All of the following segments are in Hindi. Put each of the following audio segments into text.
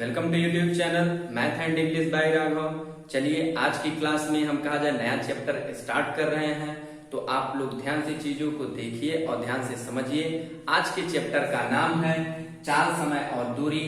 Welcome to YouTube channel math and English by Raghav. चलिए आज की क्लास में हम कहा जाए नया चैप्टर स्टार्ट कर रहे हैं, तो आप लोग ध्यान से चीजों को देखिए और ध्यान से समझिए। आज के चैप्टर का नाम है चाल, समय और दूरी,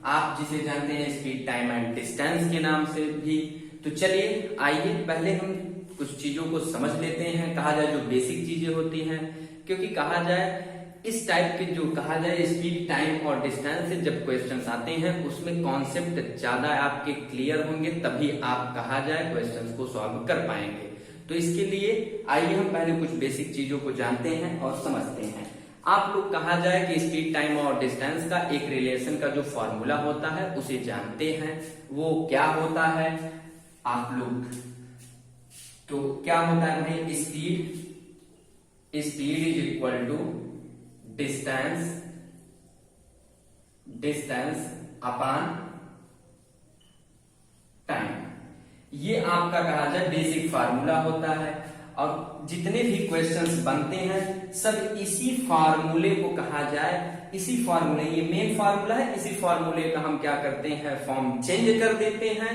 आप जिसे जानते हैं स्पीड, टाइम एंड डिस्टेंस के नाम से भी। तो चलिए आइए पहले हम कुछ चीजों को समझ लेते हैं, कहा जाए जो बेसिक चीजें होती हैं, क्योंकि कहा जाए इस टाइप के जो कहा जाए स्पीड, टाइम और डिस्टेंस से जब क्वेश्चंस आते हैं उसमें कॉन्सेप्ट ज्यादा आपके क्लियर होंगे, तभी आप कहा जाए क्वेश्चंस को सॉल्व कर पाएंगे। तो इसके लिए आइए हम पहले कुछ बेसिक चीजों को जानते हैं और समझते हैं। आप लोग कहा जाए कि स्पीड, टाइम और डिस्टेंस का एक रिलेशन का जो फॉर्मूला होता है उसे जानते हैं, वो क्या होता है आप लोग। तो क्या होता है भाई, speed is equal to distance upon time. ये आपका कहा जाए बेसिक फार्मूला होता है, और जितने भी क्वेश्चंस बनते हैं सब इसी फार्मूले को कहा जाए, इसी फार्मूले, ये मेन फार्मूला है, इसी फार्मूले का हम क्या करते हैं फॉर्म चेंज कर देते हैं।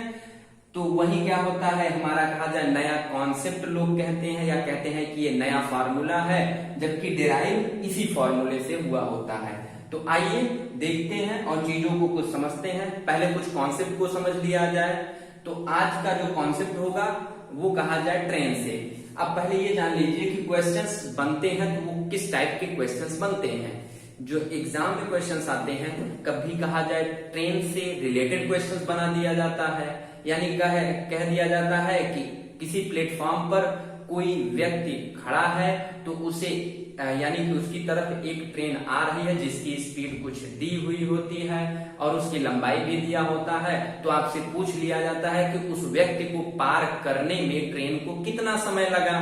तो वही क्या होता है हमारा कहा जाए नया कॉन्सेप्ट लोग कहते हैं, या कहते हैं कि ये नया फार्मूला है, जबकि डिराइव इसी फार्मूले से हुआ होता है। तो आइए देखते हैं और चीजों को कुछ समझते हैं। पहले कुछ कॉन्सेप्ट को समझ लिया जाए। तो आज का जो कॉन्सेप्ट होगा वो कहा जाए ट्रेन से। अब पहले ये जान लीजिए कि क्वेश्चंस बनते हैं तो वो किस टाइप के क्वेश्चंस बनते हैं। जो एग्जाम में क्वेश्चंस आते हैं कभी कहा जाए ट्रेन से रिलेटेड क्वेश्चंस बना दिया जाता है, यानी कह दिया जाता है कि किसी प्लेटफॉर्म पर कोई व्यक्ति खड़ा है तो उसे यानी कि उसकी तरफ एक ट्रेन आ रही है जिसकी स्पीड कुछ दी हुई होती है और उसकी लंबाई भी दिया होता है, तो आपसे पूछ लिया जाता है कि उस व्यक्ति को पार करने में ट्रेन को कितना समय लगा।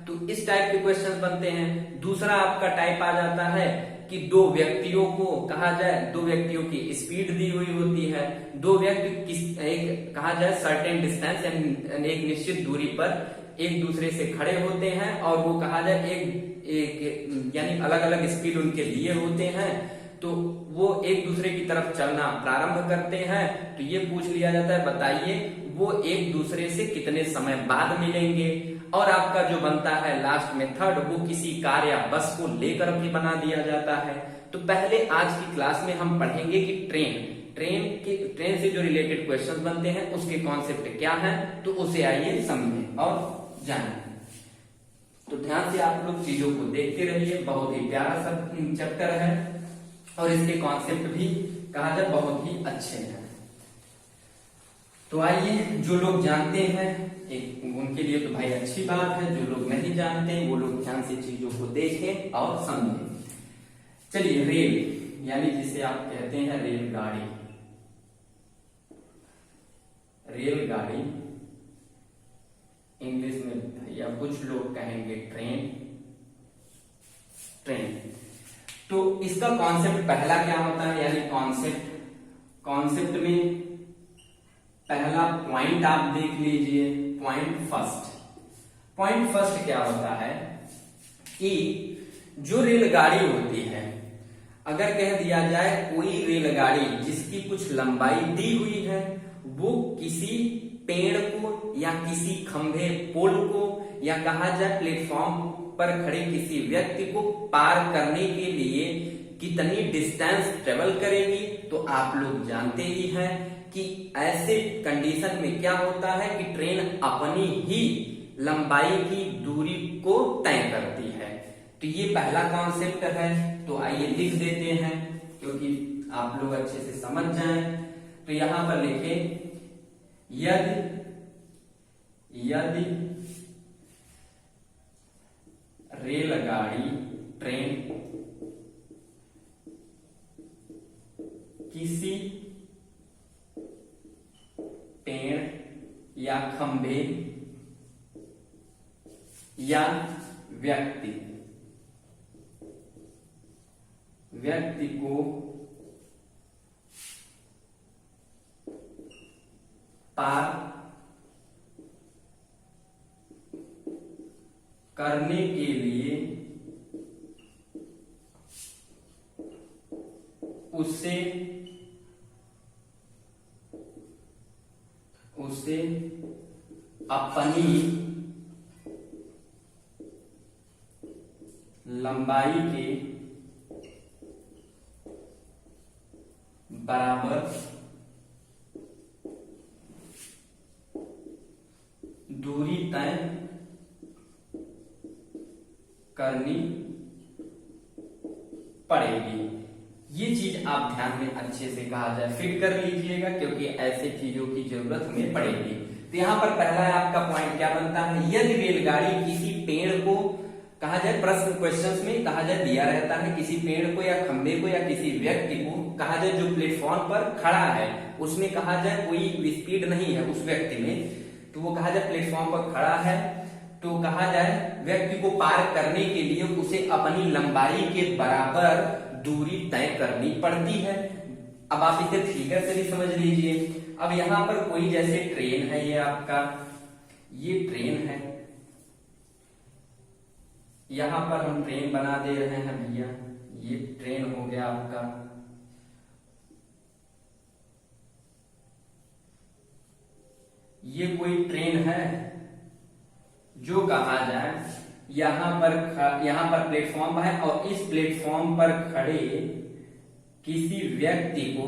तो इस टाइप के क्वेश्चंस बनते हैं। दूसरा आपका टाइप आ जाता है कि दो व्यक्तियों को कहा जाए, दो व्यक्तियों की स्पीड दी हुई होती है, दो व्यक्ति एक कहा जाए सर्टेन डिस्टेंस यानी एक निश्चित दूरी पर एक दूसरे से खड़े होते हैं, और वो कहा जाए एक यानी अलग अलग स्पीड उनके लिए होते हैं, तो वो एक दूसरे की तरफ चलना प्रारंभ करते हैं। तो ये पूछ लिया जाता है बताइए वो एक दूसरे से कितने समय बाद मिलेंगे। और आपका जो बनता है लास्ट में थर्ड, वो किसी कार या बस को लेकर भी बना दिया जाता है। तो पहले आज की क्लास में हम पढ़ेंगे कि ट्रेन से जो रिलेटेड क्वेश्चन बनते हैं उसके कॉन्सेप्ट क्या है, तो उसे आइए समझें और जानें। तो ध्यान से आप लोग चीजों को देखते रहिए, बहुत ही प्यारा सा चैप्टर है और इसके कॉन्सेप्ट भी कहा जाए बहुत ही अच्छे हैं। तो आइए जो लोग जानते हैं उनके लिए तो भाई अच्छी बात है, जो लोग नहीं जानते वो लोग ध्यान से चीजों को देखें और समझें। चलिए रेल यानी जिसे आप कहते हैं रेलगाड़ी, इंग्लिश में भैया कुछ लोग कहेंगे ट्रेन। तो इसका कॉन्सेप्ट पहला क्या होता है, यानी कॉन्सेप्ट में पहला पॉइंट आप देख लीजिए। पॉइंट फर्स्ट क्या होता है कि जो रेलगाड़ी होती है, अगर कह दिया जाए कोई रेलगाड़ी जिसकी कुछ लंबाई दी हुई है, वो किसी पेड़ को या किसी खंभे पोल को या कहा जाए प्लेटफॉर्म पर खड़े किसी व्यक्ति को पार करने के लिए कितनी डिस्टेंस ट्रेवल करेगी, तो आप लोग जानते ही हैं कि ऐसे कंडीशन में क्या होता है कि ट्रेन अपनी ही लंबाई की दूरी को तय करती है। तो ये पहला कॉन्सेप्ट है। तो आइए लिख देते हैं क्योंकि आप लोग अच्छे से समझ जाएं। तो यहां पर लिखे यदि रेलगाड़ी ट्रेन किसी पेड़ या खंभे या व्यक्ति को पार करने के लिए उससे अपनी लंबाई के बराबर दूरी तय करनी पड़ेगी। ये चीज आप ध्यान में अच्छे से कहा जाए फिट कर लीजिएगा, क्योंकि ऐसे चीजों की जरूरत हमें पड़ेगी। तो यहाँ पर पहला आपका पॉइंट क्या बनता है, यदि रेलगाड़ी किसी पेड़ को कहा जाए, प्रश्न क्वेश्चंस में कहा जाए दिया रहता है, किसी पेड़ को या खंबे को या किसी व्यक्ति को कहा जाए जो प्लेटफॉर्म पर खड़ा है, उसमें कहा जाए कोई स्पीड नहीं है उस व्यक्ति में, तो वो कहा जाए प्लेटफॉर्म पर खड़ा है, तो कहा जाए व्यक्ति को पार करने के लिए उसे अपनी लंबाई के बराबर दूरी तय करनी पड़ती है। अब आप इसे फिगर से भी समझ लीजिए। अब यहाँ पर कोई जैसे ट्रेन है, ये आपका ये ट्रेन है, यहां पर हम ट्रेन बना दे रहे हैं भैया, ये ट्रेन हो गया आपका। ये कोई ट्रेन है जो कहा जाए यहां पर प्लेटफॉर्म है, और इस प्लेटफॉर्म पर खड़े किसी व्यक्ति को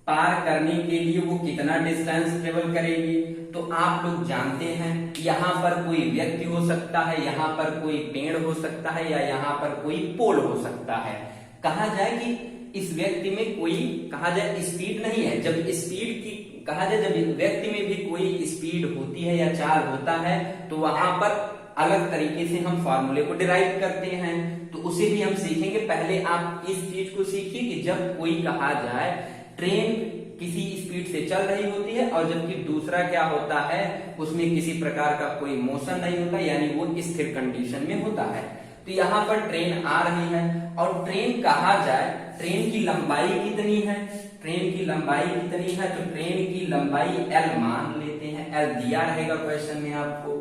पार करने के लिए वो कितना डिस्टेंस ट्रेवल करेगी। तो आप लोग जानते हैं यहाँ पर कोई व्यक्ति हो सकता है, यहाँ पर कोई पेड़ हो सकता है, या यहाँ पर कोई पोल हो सकता है। कहा जाए कि इस व्यक्ति में कोई कहा जाए स्पीड नहीं है। जब स्पीड की कहा जाए, जब व्यक्ति में भी कोई स्पीड होती है या चाल होता है, तो वहां पर अलग तरीके से हम फॉर्मूले को डिराइव करते हैं, तो उसे भी हम सीखेंगे। पहले आप इस चीज को सीखिए कि जब कोई कहा जाए ट्रेन किसी स्पीड से चल रही होती है, और जबकि दूसरा क्या होता है, उसमें किसी प्रकार का कोई मोशन नहीं होता, यानी वो स्थिर कंडीशन में होता है। तो यहाँ पर ट्रेन आ रही है, और ट्रेन कहा जाए ट्रेन की लंबाई कितनी है, ट्रेन की लंबाई कितनी है, तो ट्रेन की लंबाई L मान लेते हैं, L दिया रहेगा क्वेश्चन में आपको।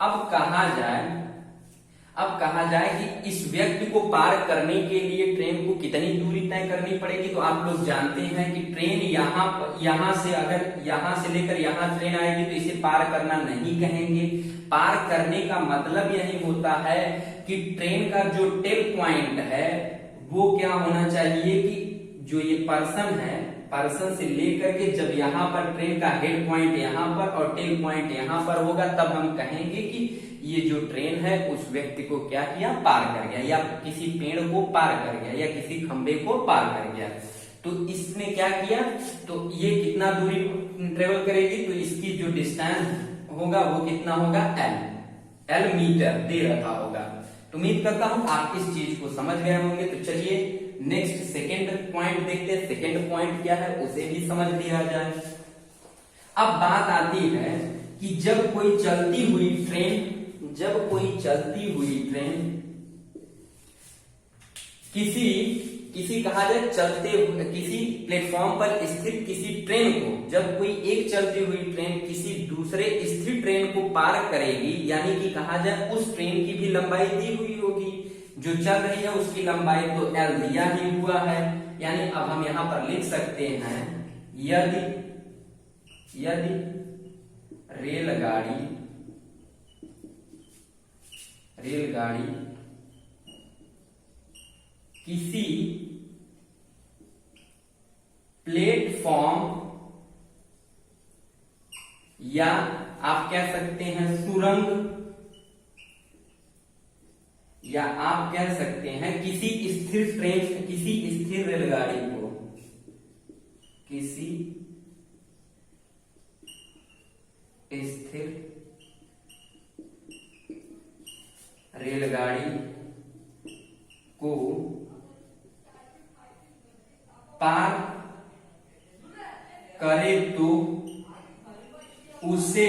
अब कहा जाए कि इस व्यक्ति को पार करने के लिए ट्रेन को कितनी दूरी तय करनी पड़ेगी। तो आप लोग जानते हैं कि ट्रेन यहां से अगर यहां से लेकर यहां ट्रेन आएगी, तो इसे पार करना नहीं कहेंगे। पार करने का मतलब यही होता है कि ट्रेन का जो टेल पॉइंट है वो क्या होना चाहिए, कि जो ये पर्सन है, पर्सन से लेकर के जब यहाँ पर ट्रेन का हेड पॉइंट यहाँ पर और टेल पॉइंट यहाँ पर होगा, तब हम कहेंगे कि ये जो ट्रेन है उस व्यक्ति को क्या किया, पार कर गया, या किसी पेड़ को पार कर गया, या किसी खंबे को पार कर गया। तो इसने क्या किया, तो ये कितना दूरी ट्रेवल करेगी, तो इसकी जो डिस्टेंस होगा वो कितना होगा, L मीटर दे रखा होगा। तो उम्मीद करता हूं आप इस चीज को समझ गए होंगे। तो चलिए नेक्स्ट सेकेंड पॉइंट देखते हैं। सेकेंड पॉइंट क्या है उसे भी समझ लिया जाए। अब बात आती है कि जब कोई चलती हुई ट्रेन किसी कहा जाए किसी प्लेटफॉर्म पर स्थित किसी ट्रेन को, जब कोई एक चलती हुई ट्रेन किसी दूसरे स्थिर ट्रेन को पार करेगी, यानी कि कहा जाए उस ट्रेन की भी लंबाई दी हुई होगी, जो चल रही है उसकी लंबाई तो L दिया ही हुआ है। यानी अब हम यहां पर लिख सकते हैं, यदि रेलगाड़ी किसी प्लेटफॉर्म या आप कह सकते हैं सुरंग, या आप कह सकते हैं किसी स्थिर रेलगाड़ी को, किसी स्थिर रेलगाड़ी को पार करे तो उसे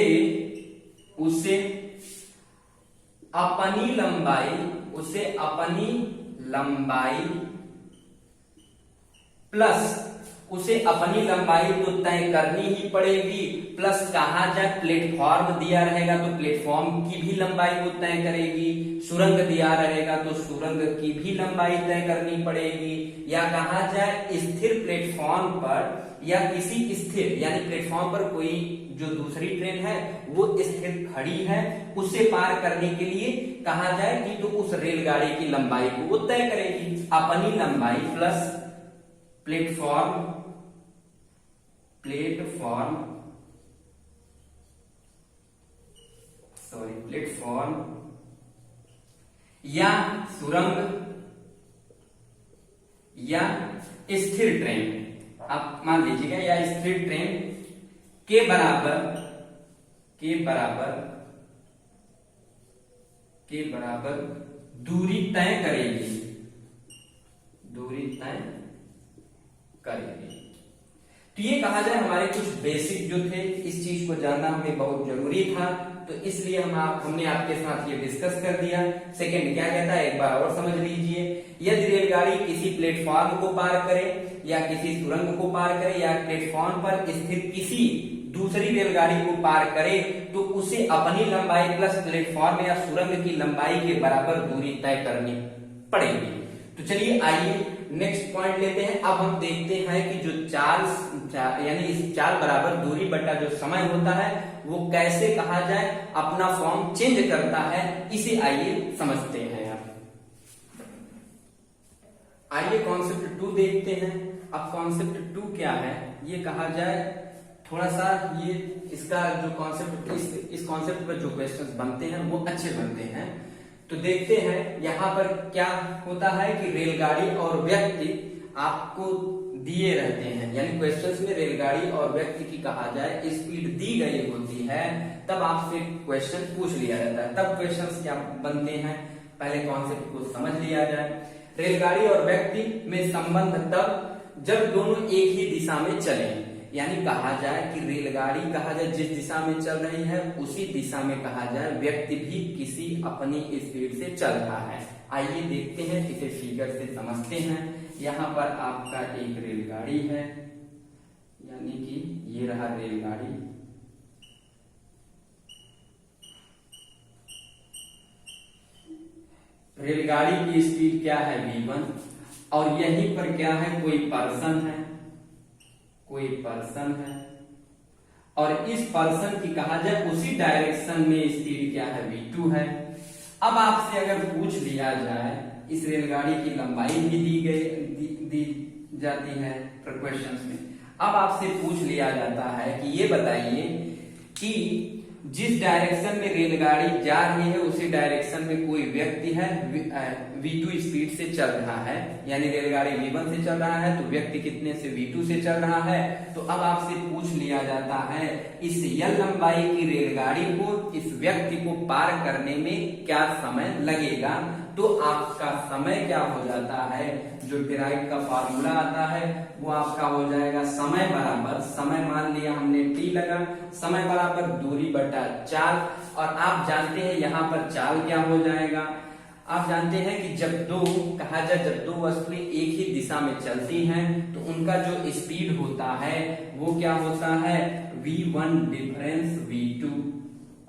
अपनी लंबाई प्लस उसे अपनी लंबाई तो तय करनी ही पड़ेगी, प्लस कहा जाए प्लेटफॉर्म दिया रहेगा तो प्लेटफॉर्म की भी लंबाई वो तय करेगी, सुरंग दिया रहेगा तो सुरंग की भी लंबाई तय करनी पड़ेगी, या कहा जाए स्थिर प्लेटफॉर्म पर या किसी स्थिर यानी प्लेटफॉर्म पर कोई जो दूसरी ट्रेन है वो स्थिर खड़ी है, उसे पार करने के लिए कहा जाए कि तो उस रेलगाड़ी की लंबाई को वो तय करेगी, अपनी लंबाई प्लस प्लेटफॉर्म या सुरंग या स्थिर ट्रेन, आप मान लीजिएगा, या स्थिर ट्रेन के बराबर दूरी तय करेगी, तो ये कहा जाए हमारे कुछ बेसिक जो थे, इस चीज को जानना हमें बहुत जरूरी था, तो इसलिए हमने आपके साथ ये डिस्कस कर दिया। सेकंड क्या कहता है एक बार और समझ लीजिए, यदि रेलगाड़ी किसी प्लेटफॉर्म को पार करे या किसी सुरंग को पार करे या प्लेटफॉर्म पर स्थित किसी दूसरी रेलगाड़ी को पार करे तो उसे अपनी लंबाई प्लस प्लेटफॉर्म या सुरंग की लंबाई के बराबर दूरी तय करनी पड़ेगी। तो चलिए आइए नेक्स्ट पॉइंट लेते हैं। अब हम देखते हैं कि जो चाल यानी इस चाल बराबर दूरी बटा जो समय होता है वो कैसे कहा जाए अपना फॉर्म चेंज करता है, इसे आइए समझते हैं। आइए कॉन्सेप्ट 2 देखते हैं। अब कॉन्सेप्ट 2 क्या है, ये कहा जाए थोड़ा सा, ये इसका जो कॉन्सेप्ट इस कॉन्सेप्ट पर जो क्वेश्चंस बनते हैं वो अच्छे बनते हैं। तो देखते हैं यहाँ पर क्या होता है कि रेलगाड़ी और व्यक्ति आपको दिए रहते हैं, यानी क्वेश्चंस में रेलगाड़ी और व्यक्ति की कहा जाए स्पीड दी गई होती है, तब आपसे क्वेश्चन पूछ लिया जाता है। तब क्वेश्चंस क्या बनते हैं, पहले कॉन्सेप्ट को समझ लिया जाए। रेलगाड़ी और व्यक्ति में संबंध तब जब दोनों एक ही दिशा में चले, यानी कहा जाए कि रेलगाड़ी कहा जाए जिस दिशा में चल रही है उसी दिशा में कहा जाए व्यक्ति भी किसी अपनी स्पीड से चल रहा है। आइए देखते हैं, इसे फिगर से समझते हैं। यहाँ पर आपका एक रेलगाड़ी है, यानी कि ये रहा रेलगाड़ी, रेलगाड़ी की स्पीड क्या है v1, और यहीं पर क्या है कोई पर्सन है, और इस पर्सन की कहा जाए उसी डायरेक्शन में स्पीड क्या है v2 है। अब आपसे अगर पूछ लिया जाए, इस रेलगाड़ी की लंबाई भी दी जाती है क्वेश्चंस में, अब आपसे पूछ लिया जाता है कि ये बताइए कि जिस डायरेक्शन में रेलगाड़ी जा रही है उसी डायरेक्शन में कोई व्यक्ति है, v2 स्पीड से चल रहा है, यानी रेलगाड़ी v1 से चल रहा है तो व्यक्ति कितने से v2 से चल रहा है। तो अब आपसे पूछ लिया जाता है इस l लंबाई की रेलगाड़ी को इस व्यक्ति को पार करने में क्या समय लगेगा। तो आपका समय क्या हो जाता है, जो डिराइव का फार्मूला आता है वो आपका हो जाएगा समय बराबर, समय मान लिया हमने t लगा, समय बराबर दूरी बटा चाल, और आप जानते हैं यहाँ पर चाल क्या हो जाएगा, आप जानते हैं कि जब दो वस्तुएं एक ही दिशा में चलती हैं तो उनका जो स्पीड होता है वो क्या होता है v1 डिफरेंस v2,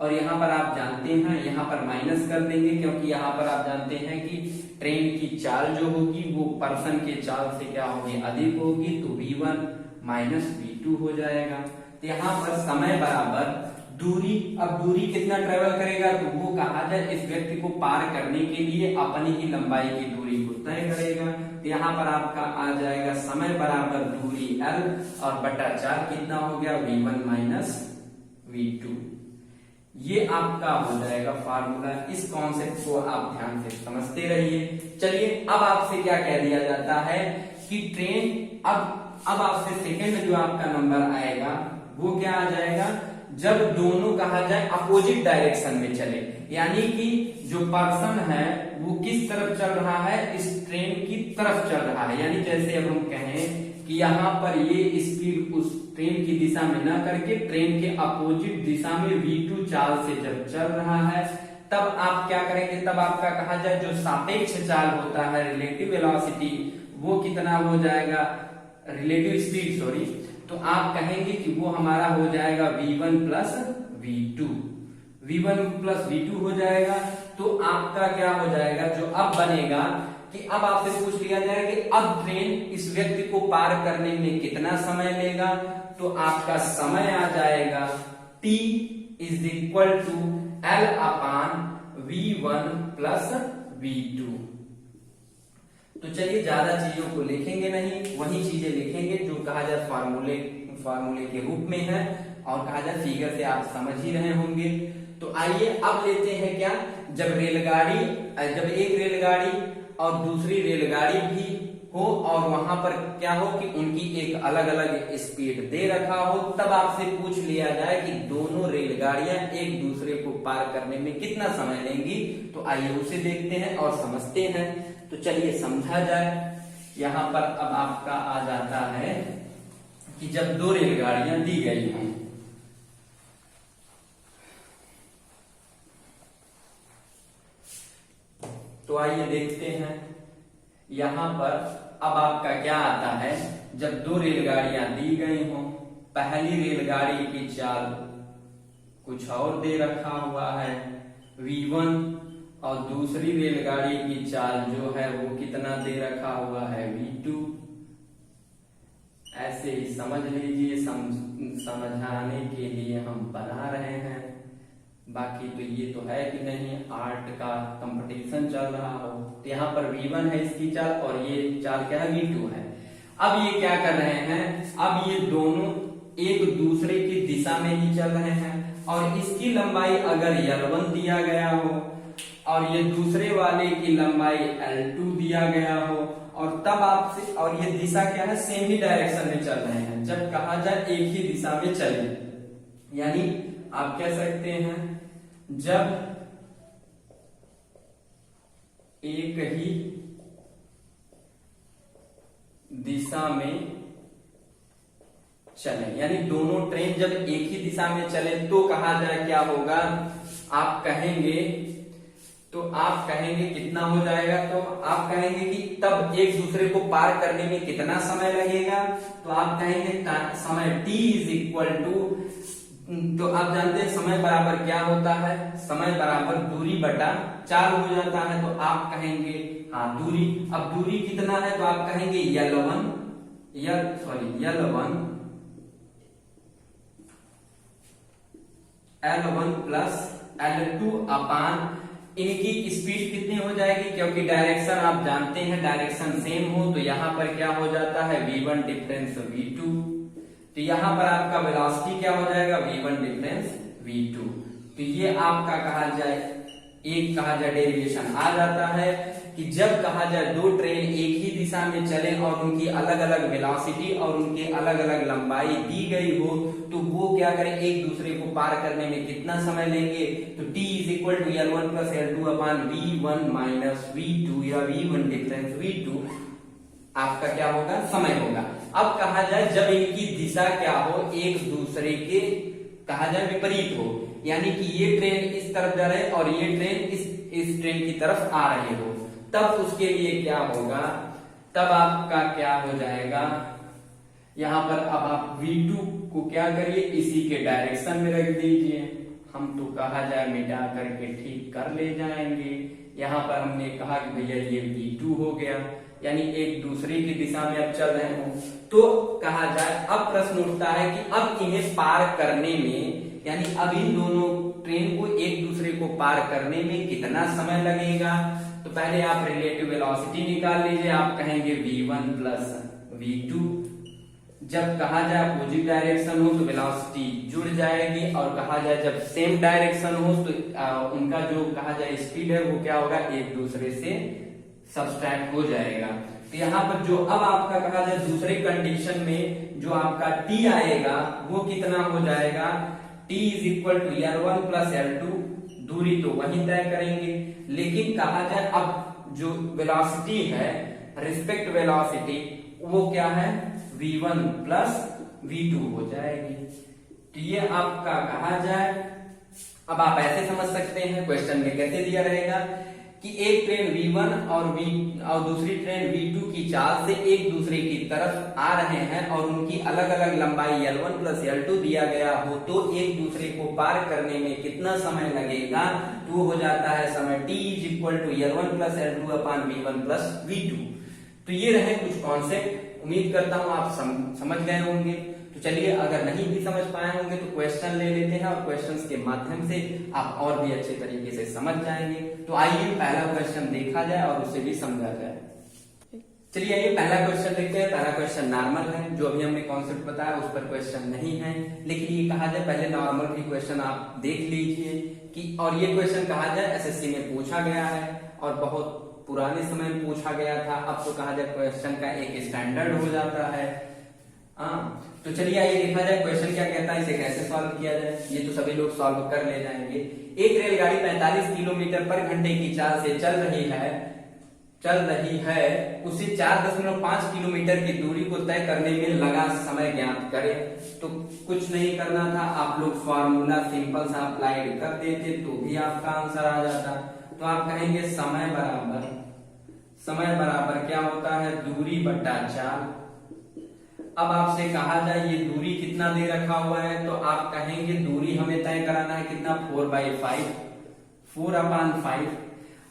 और यहाँ पर आप जानते हैं यहाँ पर माइनस कर देंगे क्योंकि यहाँ पर आप जानते हैं कि ट्रेन की चाल जो होगी वो पर्सन के चाल से क्या होगी अधिक होगी, तो v1 माइनस v2 हो जाएगा। तो यहाँ पर समय बराबर दूरी, अब दूरी कितना ट्रेवल करेगा, तो वो कहा जाए इस व्यक्ति को पार करने के लिए अपनी ही लंबाई की दूरी को तय करेगा। तो यहाँ पर आपका आ जाएगा समय बराबर दूरी l और बटा चार कितना हो गया v1 माइनस v2। ये आपका हो जाएगा फार्मूला। इस कॉन्सेप्ट को आप ध्यान से समझते रहिए। चलिए अब आपसे क्या कह दिया जाता है कि ट्रेन, अब आपसे सेकंड जो आपका नंबर आएगा वो क्या आ जाएगा, जब दोनों कहा जाए अपोजिट डायरेक्शन में चले, यानी कि जो पर्सन है वो किस तरफ चल रहा है, इस ट्रेन की तरफ चल रहा है। यानी जैसे अब हम कहें कि यहाँ पर ये स्पीड उस ट्रेन की दिशा में ना करके ट्रेन के अपोजिट दिशा में v2 चाल से जब चल रहा है तब आप क्या करेंगे, तब आपका कहा जाए जो सापेक्ष चाल होता है रिलेटिव वेलोसिटी वो कितना हो जाएगा रिलेटिव स्पीड सॉरी, तो आप कहेंगे कि वो हमारा हो जाएगा v1 plus v2, v1 plus v2 हो जाएगा। तो आपका क्या हो जाएगा, जो अब बनेगा कि अब आपसे पूछ लिया जाए कि अब ट्रेन इस व्यक्ति को पार करने में कितना समय लेगा, तो आपका समय आ जाएगा t is equal to L upon v1 plus v2। तो चलिए ज्यादा चीजों को लिखेंगे नहीं, वही चीजें लिखेंगे जो कहा जाए फार्मूले के रूप में है, और कहा जाए फिगर से आप समझ ही रहे होंगे। तो आइए अब लेते हैं क्या, जब एक रेलगाड़ी और दूसरी रेलगाड़ी भी हो और वहां पर क्या हो कि उनकी एक अलग अलग स्पीड दे रखा हो, तब आपसे पूछ लिया जाए कि दोनों रेलगाड़ियां एक दूसरे को पार करने में कितना समय लेंगी। तो आइए उसे देखते हैं और समझते हैं। तो चलिए समझा जाए। यहां पर अब आपका आ जाता है कि जब दो रेलगाड़ियां दी गई हैं, तो आइए देखते हैं। यहां पर अब आपका क्या आता है, जब दो रेलगाड़ियां दी गई हों, पहली रेलगाड़ी की चाल कुछ और दे रखा हुआ है v1, और दूसरी रेलगाड़ी की चाल जो है वो कितना दे रखा हुआ है v2। ऐसे ही समझ लीजिए, समझाने के लिए हम बना रहे हैं। बाकी तो ये तो है कि नहीं आर्ट का कंपटीशन चल रहा हो। तो यहाँ पर v1 है इसकी चाल, और ये चाल क्या है v2 है। अब ये क्या कर रहे हैं, अब ये दोनों एक दूसरे की दिशा में ही चल रहे हैं, और इसकी लंबाई अगर L1 दिया गया हो और ये दूसरे वाले की लंबाई L2 दिया गया हो, और तब आपसे, और ये दिशा क्या है, सेम ही डायरेक्शन में चल रहे हैं। जब कहा जाए एक ही दिशा में चले, यानी आप कह सकते हैं जब एक ही दिशा में चले, यानी दोनों ट्रेन जब एक ही दिशा में चले तो कहा जाए क्या होगा, आप कहेंगे, तो आप कहेंगे कितना हो जाएगा, तो आप कहेंगे कि तब एक दूसरे को पार करने में कितना समय लगेगा। तो आप कहेंगे समय t इज इक्वल टू, तो आप जानते हैं समय बराबर क्या होता है, समय बराबर दूरी बटा 4 हो जाता है। तो आप कहेंगे हाँ दूरी, अब दूरी कितना है, तो आप कहेंगे L1 प्लस L2 अपान इनकी स्पीड कितनी हो जाएगी, क्योंकि डायरेक्शन आप जानते हैं, डायरेक्शन सेम हो तो यहाँ पर क्या हो जाता है v1 डिफरेंस v2। तो यहाँ पर आपका वेलोसिटी क्या हो जाएगा, v1 डिफरेंस v2। तो ये आपका कहा जाए डेरिवेशन आ जाता है कि जब कहा जाए दो ट्रेन एक ही दिशा में चले और उनकी अलग अलग वेलोसिटी और उनके अलग अलग लंबाई दी गई हो, तो वो क्या करें, एक दूसरे को पार करने में कितना समय लेंगे। तो t is equal to L1 plus L2 upon v1 minus v2 या v1 डिफरेंस v2 आपका क्या होगा, समय होगा। अब कहा जाए जब इनकी दिशा क्या हो, एक दूसरे के कहा जाए विपरीत हो, यानी कि ये ट्रेन इस तरफ जा रहे और ये ट्रेन इस ट्रेन की तरफ आ रहे हो, तब उसके लिए क्या होगा, तब आपका क्या हो जाएगा, यहां पर अब आप v2 को क्या करिए, इसी के डायरेक्शन में रख दीजिए। हम तो कहा जाए मिटा करके ठीक कर ले जाएंगे। यहाँ पर हमने कहा कि भैया ये v2 हो गया, यानी एक दूसरे की दिशा में अब चल रहे हो। तो कहा जाए अब प्रश्न उठता है कि अब इन्हें पार करने में, यानी अब इन दोनों ट्रेन को एक दूसरे को पार करने में कितना समय लगेगा। तो पहले आप रिलेटिव वेलोसिटी निकाल लीजिए। आप कहेंगे v1 प्लस v2। जब कहा जाए अपोजिट डायरेक्शन हो तो वेलोसिटी जुड़ जाएगी, और कहा जाए जब सेम डायरेक्शन हो तो उनका जो कहा जाए स्पीड है वो क्या होगा, एक दूसरे से सब्सट्रैक्ट हो जाएगा। तो यहाँ पर जो अब आपका कहा जाए दूसरे कंडीशन में जो आपका t आएगा वो कितना हो जाएगा, t is equal to L1 plus L2। दूरी तो वही तय करेंगे, लेकिन कहा जाए अब जो वेलोसिटी है, रिस्पेक्ट वेलोसिटी, वो क्या है, v1 प्लस v2 हो जाएगी। तो ये आपका कहा जाए, अब आप ऐसे समझ सकते हैं, क्वेश्चन में कैसे दिया रहेगा कि एक ट्रेन V1 और दूसरी ट्रेन V2 की चाल से एक दूसरे की तरफ आ रहे हैं और उनकी अलग अलग लंबाई L1 प्लस L2 दिया गया हो तो एक दूसरे को पार करने में कितना समय लगेगा, तो हो जाता है समय t is equal to L1 plus L2 upon V1 plus V2। तो ये रहे कुछ कॉन्सेप्ट, उम्मीद करता हूं आप समझ गए होंगे। तो चलिए, अगर नहीं भी समझ पाए होंगे तो क्वेश्चन ले लेते हैं और क्वेश्चंस के माध्यम से आप और भी अच्छे तरीके से समझ जाएंगे। तो आइए पहला क्वेश्चन देखा जाए और उसे भी समझा जाए। चलिए आइए पहला क्वेश्चन देखते हैं। पहला क्वेश्चन नॉर्मल है, जो अभी हमने कॉन्सेप्ट बताया उस पर क्वेश्चन नहीं है, लेकिन ये कहा जाए पहले नॉर्मल भी क्वेश्चन आप देख लीजिए कि, और ये क्वेश्चन कहा जाए एसएससी में पूछा गया है और बहुत पुराने समय में पूछा गया था। अब तो कहा जाए क्वेश्चन का एक स्टैंडर्ड हो जाता है। तो चलिए आइए देखा जाए क्वेश्चन क्या कहता है, इसे कैसे सॉल्व किया जाए। ये तो सभी लोग सॉल्व कर ले जाएंगे। एक रेलगाड़ी 45 किलोमीटर पर घंटे की चाल से चल रही है, उसे 4.5 किलोमीटर की दूरी को तय करने में लगा समय ज्ञात करें। तो कुछ नहीं करना था, आप लोग फॉर्मूला सिंपल सा अप्लाइड कर देते तो भी आपका आंसर आ जाता। तो आप कहेंगे समय बराबर क्या होता है, दूरी बट्टा चाल। अब आपसे कहा जाए ये दूरी कितना दे रखा हुआ है, तो आप कहेंगे दूरी हमें तय कराना है कितना, 4/5, 4/5।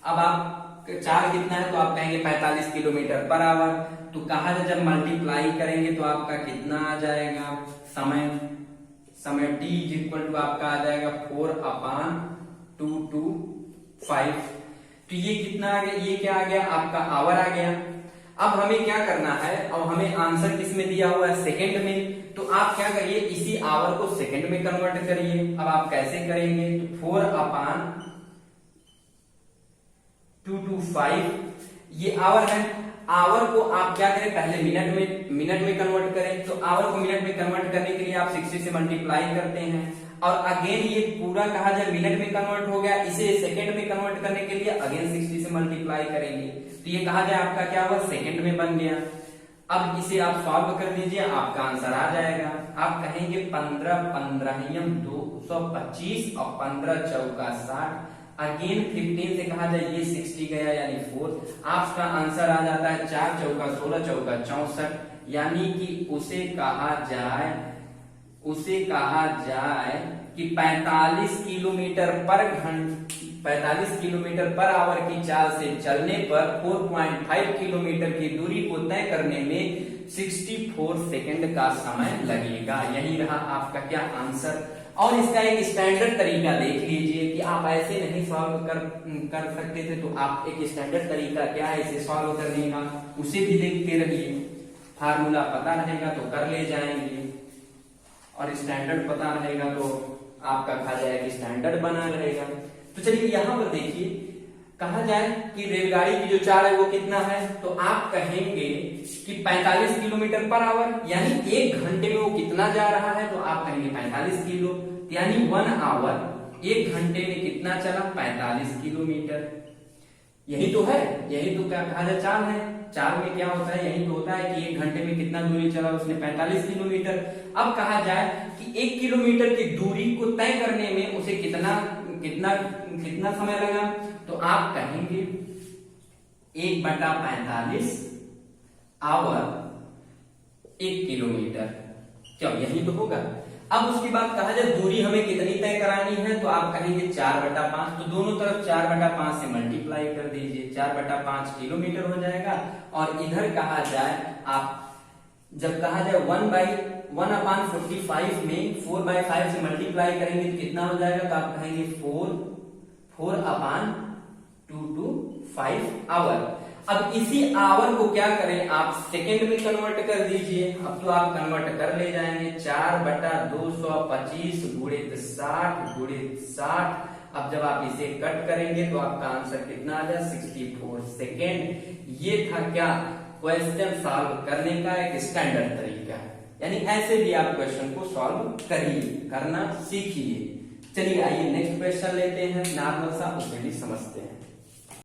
अब आप चार कितना है, तो आप कहेंगे 45 किलोमीटर पर आवर। तो कहा जाए जब मल्टीप्लाई करेंगे तो आपका कितना आ जाएगा, समय t इज इक्वल टू आपका आ जाएगा 4/225। तो ये कितना आ गया, ये क्या आ गया, आपका आवर आ गया। अब हमें क्या करना है, अब हमें आंसर किस में दिया हुआ है, सेकंड में। तो आप क्या करिए, इसी आवर को सेकंड में कन्वर्ट करिए। अब आप कैसे करेंगे, तो 4/225 ये आवर है। आवर को आप क्या करें, पहले मिनट में कन्वर्ट करें। तो आवर को मिनट में कन्वर्ट करने के लिए आप 60 से मल्टीप्लाई करते हैं और अगेन ये पूरा कहा जाए मिनट में कन्वर्ट हो गया, इसे सेकंड में कन्वर्ट करने के लिए अगेन 60 से मल्टीप्लाई करेंगे। तो ये कहा जाए आपका क्या हुआ, सेकंड में बन गया। अब इसे आप सॉल्व कर दीजिए, आपका आंसर आ जाएगा। आप कहेंगे 15 225 और 15 चौका 60। अगेन 15 से कहा जाए ये 60 गया यानी 4। आपका आंसर आ जाता है 4 चौका 16 चौका 64, यानी कि उसे कहा जाए कि 45 किलोमीटर पर आवर की चाल से चलने पर 4.5 किलोमीटर की दूरी को तय करने में 64 सेकंड का समय लगेगा। यही रहा आपका क्या आंसर। और इसका एक स्टैंडर्ड तरीका देख लीजिए कि आप ऐसे नहीं सॉल्व कर सकते थे, तो आप एक स्टैंडर्ड तरीका क्या है इसे सॉल्व करने का, उसे भी देखते रहिए। फार्मूला पता रहेगा तो कर ले जाएंगे और स्टैंडर्ड पता रहेगा तो आपका कहा जाए कि स्टैंडर्ड बना रहेगा। तो चलिए यहां पर देखिए, कहा जाए कि रेलगाड़ी की जो चाल है वो कितना है, तो आप कहेंगे कि 45 किलोमीटर पर आवर, यानी 1 घंटे में वो कितना जा रहा है, तो आप कहेंगे 45 किलो, यानी 1 आवर 1 घंटे में कितना चला, 45 किलोमीटर। यही तो है, यही तो क्या कहा जाए चाल है। चाल में क्या होता है, यही तो होता है कि 1 घंटे में कितना दूरी चला, उसने 45 किलोमीटर। अब कहा जाए कि 1 किलोमीटर की दूरी को तय करने में उसे कितना समय लगा, तो आप कहेंगे 1/45 आवर 1 किलोमीटर। क्यों, यही तो होगा। अब उसके बाद कहा जाए दूरी हमें कितनी तय करानी है, तो आप कहेंगे 4/5। तो दोनों तरफ 4/5 से मल्टीप्लाई कर दीजिए, 4/5 किलोमीटर हो जाएगा। और इधर कहा जाए आप जब कहा जाए 1/45 में 4/5 से मल्टीप्लाई करेंगे तो कितना हो जाएगा, तो आप कहेंगे 4/225 आवर। अब इसी आवर को क्या करें, आप सेकंड में कन्वर्ट कर दीजिए। अब तो आप कन्वर्ट कर ले जाएंगे, 4/225 गुणित 60। अब जब आप इसे कट करेंगे तो आपका आंसर कितना आ जाए, 64 सेकेंड। ये था क्या, क्वेश्चन सॉल्व करने का एक स्टैंडर्ड तरीका। यानी ऐसे भी आप क्वेश्चन को सॉल्व करना सीखिए। चलिए आइए नेक्स्ट क्वेश्चन लेते हैं, नॉर्मल सा, उसे भी समझते हैं।